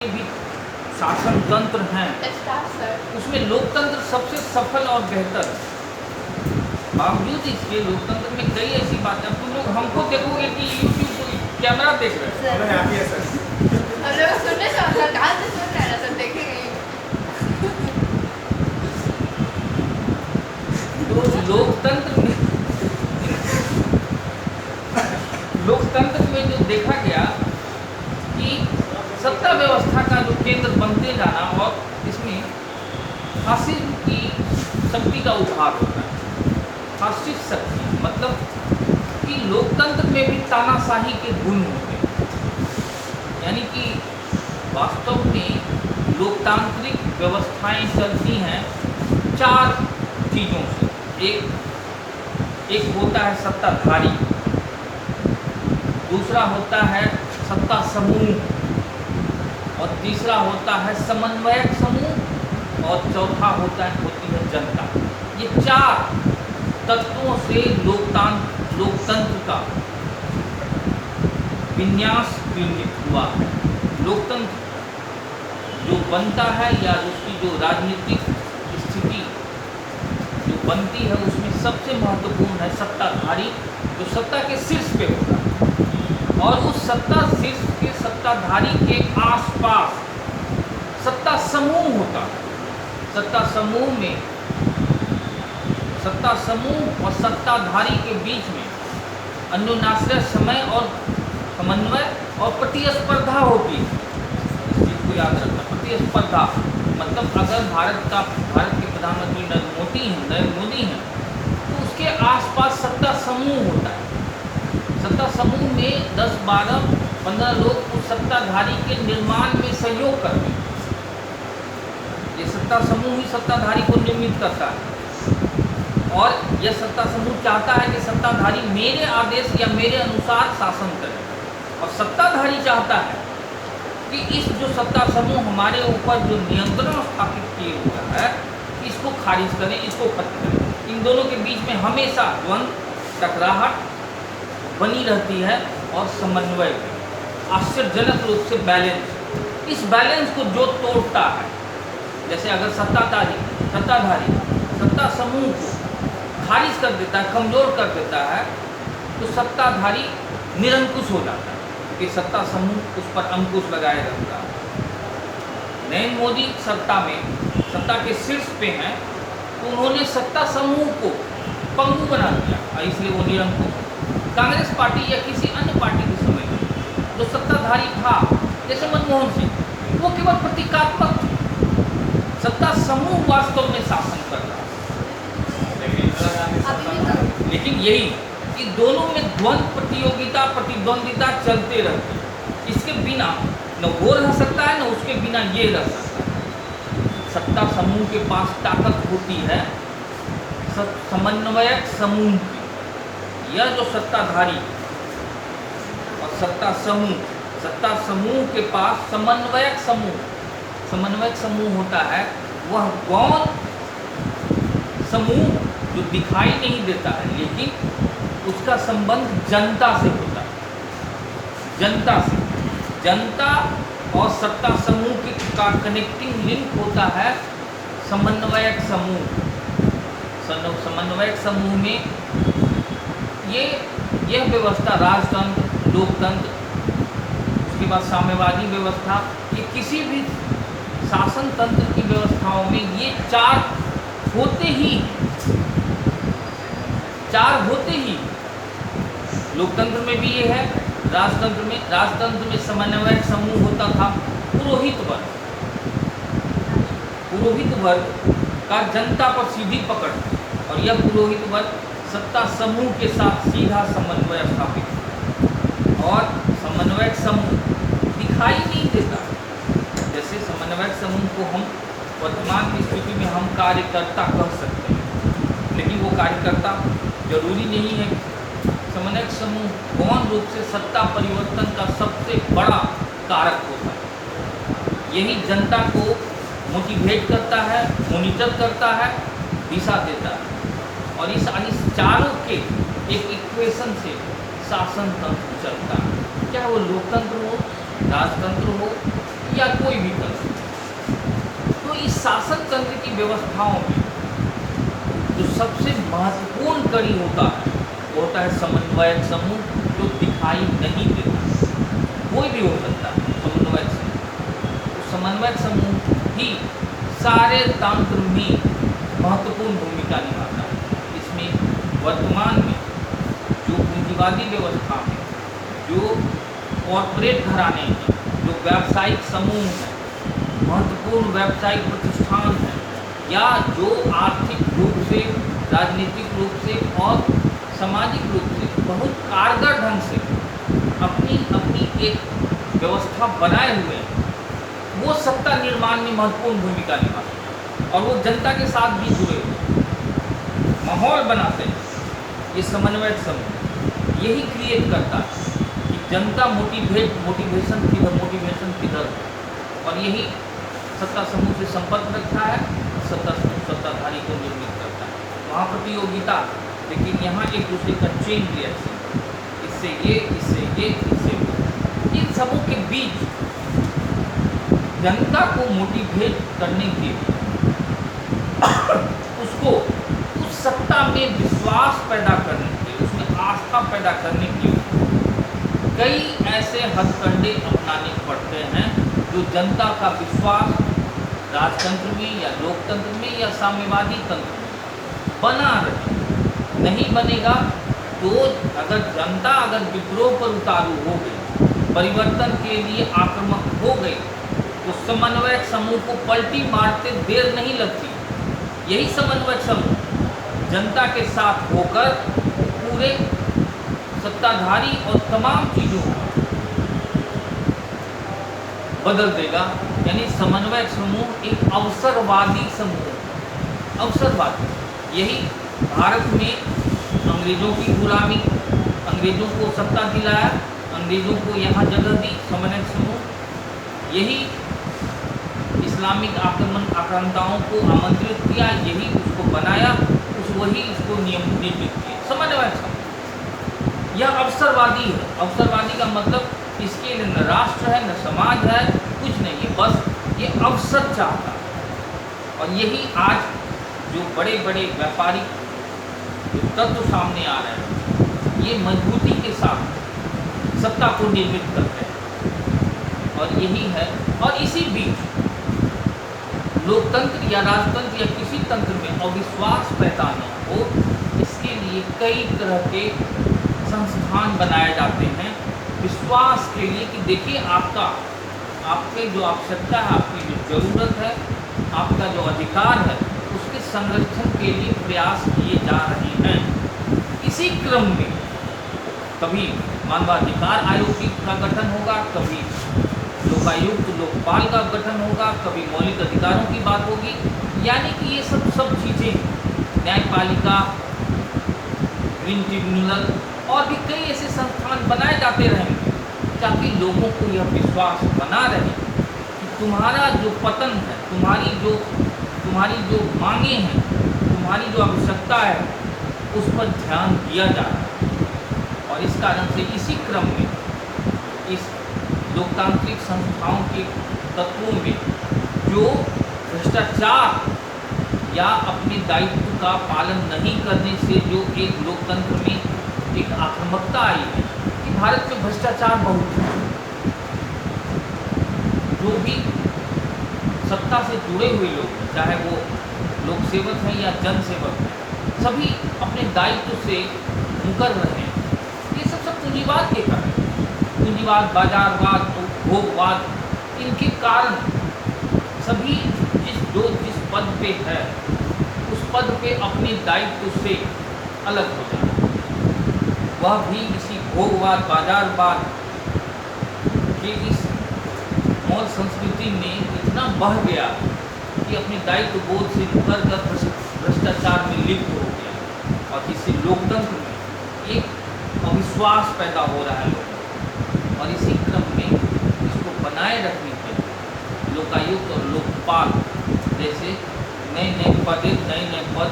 भी शासन तंत्र हैं, उसमें लोकतंत्र सबसे सफल और बेहतर है। बावजूद इसके लोकतंत्र में कई ऐसी बातें, अब तुम लोग हमको देखोगे कि यूट्यूब को कैमरा देख रहे हैं तो लोकतंत्र में जो देखा गया कि सत्ता व्यवस्था का जो केंद्र बनते जाना और इसमें फासिज्म की शक्ति का उभार होता है। फासिस्ट शक्ति मतलब कि लोकतंत्र में भी तानाशाही के गुण होते हैं, यानी कि वास्तव में लोकतांत्रिक व्यवस्थाएं चलती हैं चार चीज़ों से। एक होता है सत्ताधारी, दूसरा होता है सत्ता समूह, और तीसरा होता है समन्वयक समूह, और चौथा होती है जनता। ये चार तत्वों से लोकतंत्र का विन्यास निर्मित हुआ है। लोकतंत्र जो बनता है या उसकी जो राजनीतिक स्थिति जो बनती है उसमें सबसे महत्वपूर्ण है सत्ताधारी, जो सत्ता के शीर्ष पे होता है, और उस सत्ता शीर्ष के सत्ताधारी के आसपास सत्ता समूह होता है। सत्ता समूह और सत्ताधारी के बीच में अन्योन्याश्रय समय और समन्वय और प्रतिस्पर्धा होती है। इस चीज़ को याद रखना, प्रतिस्पर्धा मतलब अगर भारत के प्रधानमंत्री नरेंद्र मोदी हैं तो उसके आसपास सत्ता समूह होता है। सत्ता समूह में 10, 12, 15 लोग उस सत्ताधारी के निर्माण में सहयोग करते हैं। ये सत्ता समूह ही सत्ताधारी को निर्मित करता है, और यह सत्ता समूह चाहता है कि सत्ताधारी मेरे आदेश या मेरे अनुसार शासन करे, और सत्ताधारी चाहता है कि इस जो सत्ता समूह हमारे ऊपर जो नियंत्रण स्थापित किए हुआ है इसको खारिज करें, इसको खत्म करें। इन दोनों के बीच में हमेशा द्वंद्व, टकराहट बनी रहती है, और समन्वय आश्चर्यजनक रूप से बैलेंस। इस बैलेंस को जो तोड़ता है, जैसे अगर सत्ताधारी सत्ता समूह को खारिज कर देता है, कमज़ोर कर देता है, तो सत्ताधारी निरंकुश हो जाता है कि सत्ता समूह उस पर अंकुश लगाए रखता है। नरेंद्र मोदी सत्ता के शीर्ष पे हैं, तो उन्होंने सत्ता समूह को पंगु बना दिया, और इसलिए वो निरंकुश। कांग्रेस पार्टी या किसी अन्य पार्टी के समय में जो सत्ताधारी था, जैसे मनमोहन सिंह, वो केवल प्रतीकात्मक थे। सत्ता समूह वास्तव में शासन कर रहा है, लेकिन यही कि दोनों में द्वंद्व, प्रतिद्वंदिता चलते रहती है। इसके बिना न वो रह सकता है, न उसके बिना ये रह सकता है। सत्ता समूह के पास ताकत होती है समन्वयक समूह की। यह जो सत्ताधारी और सत्ता समूह के पास समन्वयक समूह होता है, वह गौण समूह जो दिखाई नहीं देता है, लेकिन उसका संबंध जनता से होता है। जनता और सत्ता समूह का कनेक्टिंग लिंक होता है समन्वयक समूह। समन्वयक समूह में यह व्यवस्था राजतंत्र, लोकतंत्र, उसके बाद साम्यवादी व्यवस्था, ये किसी भी शासन तंत्र की व्यवस्थाओं में ये चार होते ही। लोकतंत्र में भी ये है, राजतंत्र में समन्वयक समूह होता था। पुरोहित वर्ग का जनता पर सीधी पकड़, और यह पुरोहित वर्ग सत्ता समूह के साथ सीधा समन्वय स्थापित, और समन्वयक समूह दिखाई नहीं देता। जैसे समन्वयक समूह को हम वर्तमान की स्थिति में हम कार्यकर्ता कह सकते हैं, लेकिन वो कार्यकर्ता जरूरी नहीं है। समन्वयक समूह गौण रूप से सत्ता परिवर्तन का सबसे बड़ा कारक होता है। यही जनता को मोटिवेट करता है, मॉनिटर करता है, दिशा देता है, और इस चारों के एक इक्वेशन से शासन तंत्र चलता है। क्या वो लोकतंत्र हो, राजतंत्र हो या कोई भी तंत्र। तो इस शासन तंत्र की व्यवस्थाओं में जो सबसे महत्वपूर्ण कड़ी होता है वो होता है समन्वयक समूह, जो दिखाई नहीं देता। कोई भी हो सकता है समन्वयक समूह। तो समन्वयक समूह ही सारे तंत्र में महत्वपूर्ण भूमिका निभाता है। इसमें वर्तमान में जो पूंजीवादी व्यवस्था है, जो कॉर्पोरेट घराने हैं, जो व्यावसायिक समूह हैं, महत्वपूर्ण व्यावसायिक प्रतिष्ठान हैं, या जो आर्थिक रूप से, राजनीतिक रूप से और सामाजिक रूप से बहुत कारगर ढंग से अपनी अपनी एक व्यवस्था बनाए हुए हैं, वो सत्ता निर्माण में महत्वपूर्ण भूमिका निभाते हैं और वो जनता के साथ भी जुड़े हुए माहौल बनाते हैं। ये समन्वयक समूह यही क्रिएट करता है कि जनता मोटिवेशन किधर है, और यही सत्ता समूह से संपर्क रखता है, सत्ता समूह सत्ताधारी को निर्मित करता है। वहाँ प्रतियोगिता, लेकिन यहाँ एक दूसरे का चेन रिएक्शन, इससे ये, इससे ये, इससे वो। इन सबों के बीच जनता को मोटिवेट करने के लिए उसको उस सत्ता में विश्वास पैदा करने के लिए, उसमें आस्था पैदा करने के लिए कई ऐसे हथकंडे अपनाने पड़ते हैं जो जनता का विश्वास राजतंत्र में या लोकतंत्र में या साम्यवादी तंत्र में बना रहे। नहीं बनेगा तो अगर विद्रोह पर उतारू हो गई, परिवर्तन के लिए आक्रामक हो गई, तो समन्वयक समूह को पलटी मारते देर नहीं लगती। यही समन्वयक समूह जनता के साथ होकर पूरे सत्ताधारी और तमाम चीज़ों को बदल देगा। यानी समन्वयक समूह एक अवसरवादी समूह है। अवसरवादी, यही भारत में अंग्रेज़ों की गुलामी, अंग्रेज़ों को सत्ता दिलाया, अंग्रेज़ों को यहाँ जगह दी समन्वयक समूह। यही इस्लामिक आक्रांताओं को आमंत्रित किया, यही उसको बनाया, वही इसको निर्मित किया समन्वयक समूह। यह अवसरवादी है। अवसरवादी का मतलब इसके लिए न राष्ट्र है, न समाज है, कुछ नहीं है, बस ये अवसर चाहता है। और यही आज जो बड़े बड़े व्यापारिक तत्व सामने आ रहे हैं, ये मजबूती के साथ सत्ता को निर्मित करते हैं। और यही है, और इसी बीच लोकतंत्र या राजतंत्र या किसी तंत्र में अविश्वास पैदा न हो, इसके लिए कई तरह के संस्थान बनाए जाते हैं विश्वास के लिए कि देखिए आपके जो आवश्यकता है, आपकी जो ज़रूरत है, आपका जो अधिकार है, उसके संरक्षण के लिए प्रयास किए जा रहे हैं। इसी क्रम में कभी मानवाधिकार आयोग का गठन होगा, कभी लोकायुक्त लोकपाल का गठन होगा, कभी मौलिक अधिकारों की बात होगी। यानी कि ये सब चीज़ें, न्यायपालिका, ग्रीन ट्रिब्यूनल और भी कई ऐसे संस्थान बनाए जाते रहेंगे ताकि लोगों को यह विश्वास बना रहे कि तुम्हारा जो पतन है, तुम्हारी जो मांगे हैं, तुम्हारी जो आवश्यकता है, उस पर ध्यान दिया जा रहा है। और इस कारण से इसी क्रम में इस लोकतांत्रिक संस्थाओं के तत्वों में जो भ्रष्टाचार या अपने दायित्व का पालन नहीं करने से जो एक लोकतंत्र में एक आक्रामकता आई है कि भारत में भ्रष्टाचार बहुत है। जो भी सत्ता से जुड़े हुए लोग, चाहे वो लोक सेवक हैं या जन सेवक हैं, सभी अपने दायित्व से मुकर रहे हैं। ये सब पूंजीवाद के कारण, पूंजीवाद, बाजारवाद, भोगवाद, इनके कारण सभी जिस पद पे है, उस पद पे अपने दायित्व से अलग हो जाए। वह भी इसी भोगवाद, बाजारवाद के इस मौल संस्कृति में इतना बह गया कि अपने दायित्व बोध से उतर कर भ्रष्टाचार में लिप्त हो गया। और इसी लोकतंत्र में एक अविश्वास पैदा हो रहा है लोगों। और इसी क्रम में इसको बनाए रखने के लिए लोकायुक्त और लोकपाल जैसे नए पद,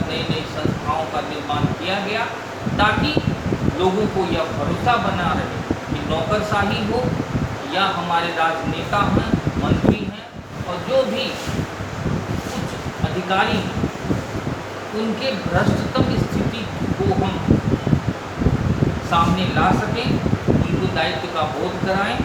नई संस्थाओं का निर्माण किया गया ताकि लोगों को यह भरोसा बना रहे कि नौकरशाही हो या हमारे राजनेता हैं, मंत्री अधिकारी हैं, उनके भ्रष्टतम स्थिति को हम सामने ला सकें, उनको दायित्व का बोध कराएं